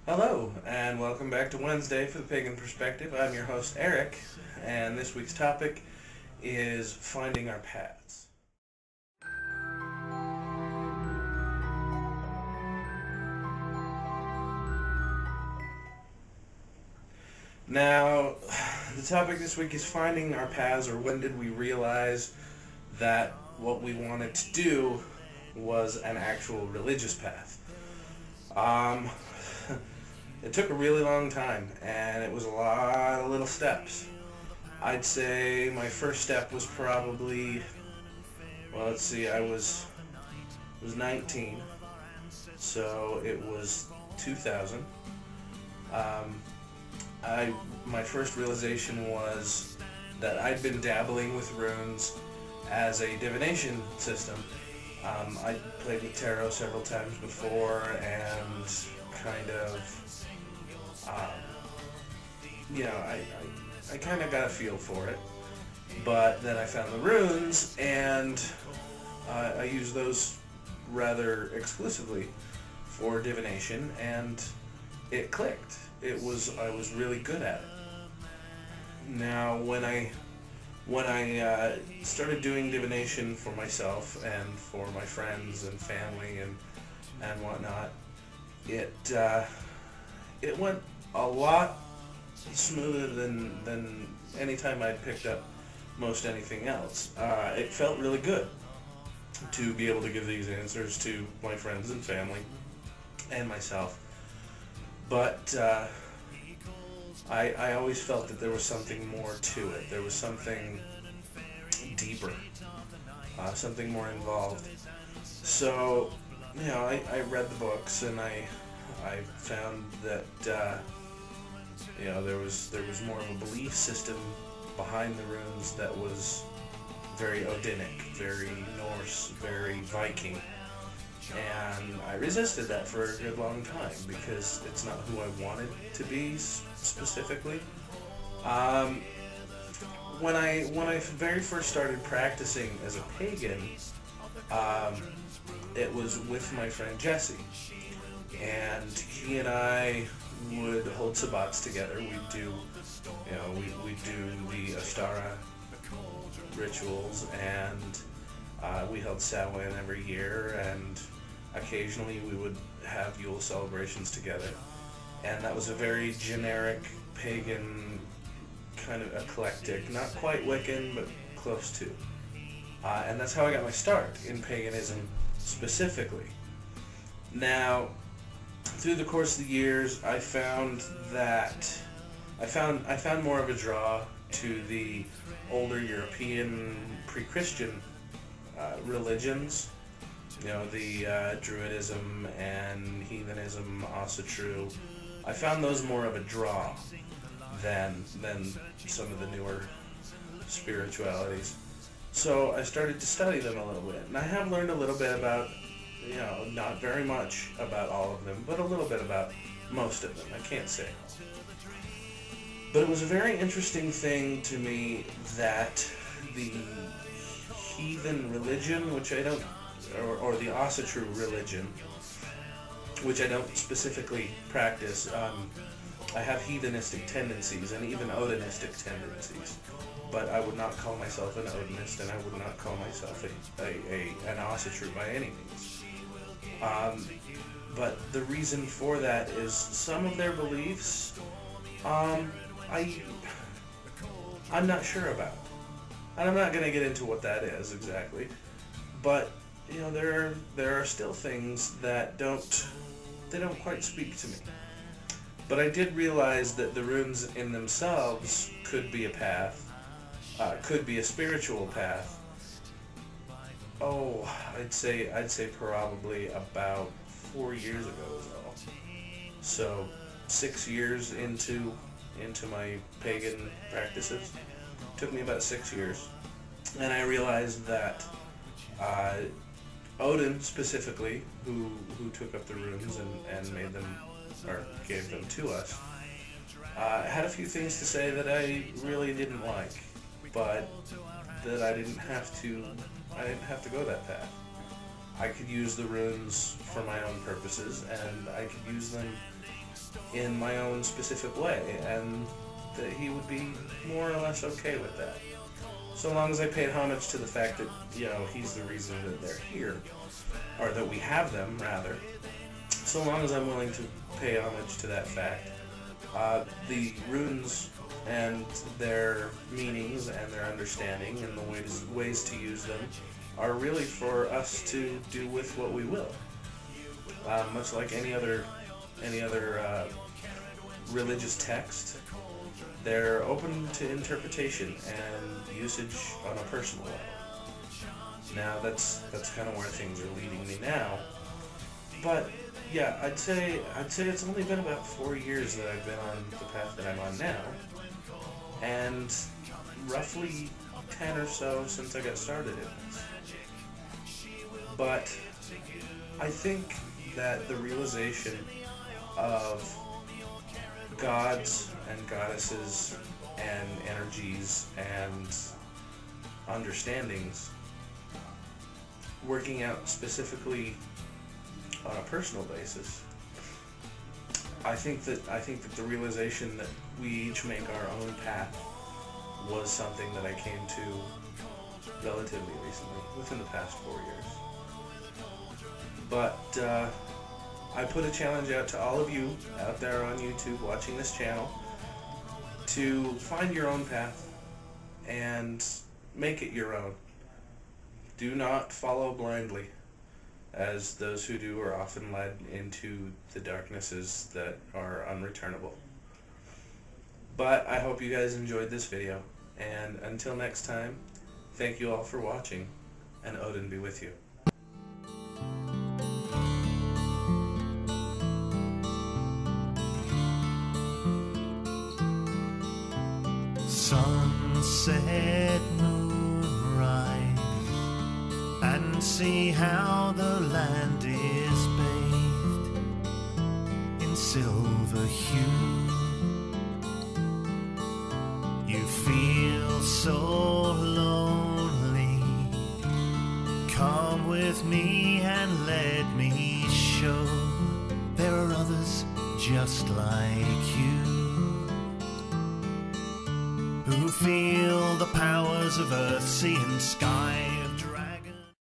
Hello, and welcome back to Wednesday for the Pagan Perspective. I'm your host, Eric, and this week's topic is finding our paths. Now, the topic this week is finding our paths, or when did we realize that what we wanted to do was an actual religious path. It took a really long time, and it was a lot of little steps. I'd say my first step was probably, I was 19, so it was 2000. My first realization was that I'd been dabbling with runes as a divination system. I'd played with tarot several times before, and kind of, I kind of got a feel for it. But then I found the runes, and I used those rather exclusively for divination, and it clicked. I was really good at it. Now, when I started doing divination for myself and for my friends and family and whatnot, it went a lot smoother than any time I'd picked up most anything else. It felt really good to be able to give these answers to my friends and family and myself. But I always felt that there was something more to it. There was something deeper, something more involved. So, I read the books, and I found that there was more of a belief system behind the runes that was very Odinic, very Norse, very Viking. And I resisted that for a good long time because it's not who I wanted to be specifically. When I very first started practicing as a pagan, it was with my friend Jesse, and he and I would hold sabbats together. We'd do the Astara rituals, and we held Samhain every year, and occasionally we would have Yule celebrations together. And that was a very generic pagan, kind of eclectic, not quite Wiccan, but close to. And that's how I got my start in paganism specifically. Now, through the course of the years, I found more of a draw to the older European pre-Christian religions. The Druidism and heathenism, Asatru. I found those more of a draw than some of the newer spiritualities. So I started to study them a little bit, and I have learned a little bit about, not very much about all of them, but a little bit about most of them. I can't say all. But it was a very interesting thing to me that the heathen religion, which I don't, or the Asatru religion, which I don't specifically practice. I have heathenistic tendencies and even Odinistic tendencies, but I would not call myself an Odinist, and I would not call myself an Asatru by any means. But the reason for that is some of their beliefs, I'm not sure about, and I'm not going to get into what that is exactly, but there are still things that don't quite speak to me. But I did realize that the runes in themselves could be a path, could be a spiritual path. I'd say probably about 4 years ago is all. So 6 years into my pagan practices. It took me about 6 years, and I realized that Odin specifically, who took up the runes and made them, or gave them to us, had a few things to say that I really didn't like, but that I didn't have to go that path. I could use the runes for my own purposes, and I could use them in my own specific way, and that he would be more or less okay with that. So long as I paid homage to the fact that, you know, he's the reason that they're here, or that we have them, rather. So long as I'm willing to pay homage to that fact. The runes and their meanings and their understanding and the ways to use them are really for us to do with what we will. Much like any other religious text, they're open to interpretation and usage on a personal level. Now that's kind of where things are leading me now. But yeah, I'd say it's only been about 4 years that I've been on the path that I'm on now, and roughly 10 or so since I got started in this. But I think that the realization of gods and goddesses and energies and understandings working out specifically on a personal basis, I think that the realization that we each make our own path was something that I came to relatively recently, within the past 4 years. But I put a challenge out to all of you out there on YouTube watching this channel to find your own path and make it your own. Do not follow blindly, as those who do are often led into the darknesses that are unreturnable. But I hope you guys enjoyed this video, and until next time, thank you all for watching, and Odin be with you. Sunset, moonrise, and see how the land is bathed in silver hue. You feel so lonely. Come with me and let me show there are others just like you, who feel the powers of earth, sea and sky,